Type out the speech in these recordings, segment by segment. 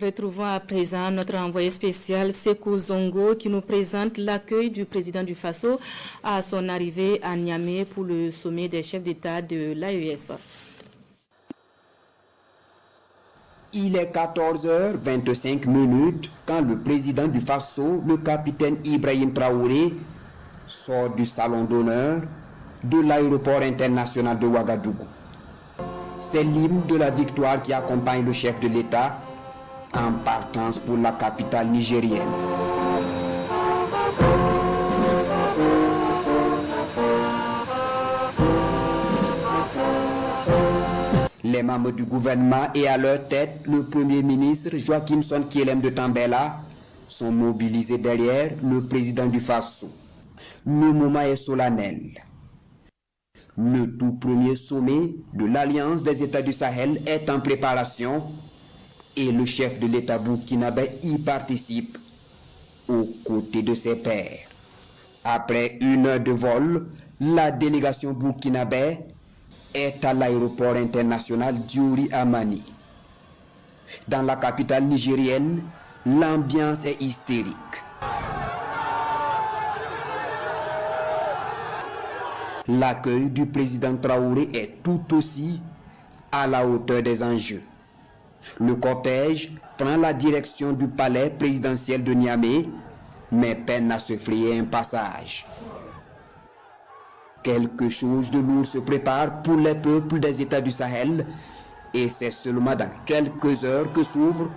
Retrouvons à présent notre envoyé spécial Sekou Zongo qui nous présente l'accueil du président du Faso à son arrivée à Niamey pour le sommet des chefs d'État de l'AES. Il est 14h25 quand le président du Faso, le capitaine Ibrahim Traoré, sort du salon d'honneur de l'aéroport international de Ouagadougou. C'est l'hymne de la victoire qui accompagne le chef de l'État en partance pour la capitale nigérienne. Les membres du gouvernement et à leur tête, le Premier ministre Joachim Son-Kielem de Tambela sont mobilisés derrière le président du Faso. Le moment est solennel. Le tout premier sommet de l'Alliance des États du Sahel est en préparation et le chef de l'État burkinabé y participe aux côtés de ses pairs. Après 1 heure de vol, la délégation burkinabé est à l'aéroport international Diori Amani. Dans la capitale nigérienne, l'ambiance est hystérique. L'accueil du président Traoré est tout aussi à la hauteur des enjeux. Le cortège prend la direction du palais présidentiel de Niamey, mais peine à se frayer un passage. Quelque chose de lourd se prépare pour les peuples des États du Sahel et c'est seulement dans quelques heures que s'ouvre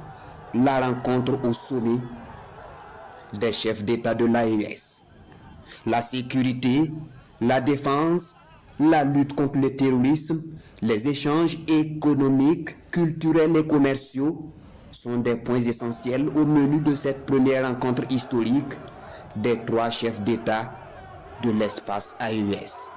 la rencontre au sommet des chefs d'État de l'AES. La sécurité, la défense, la lutte contre le terrorisme, les échanges économiques, culturels et commerciaux sont des points essentiels au menu de cette première rencontre historique des 3 chefs d'État de l'espace AES.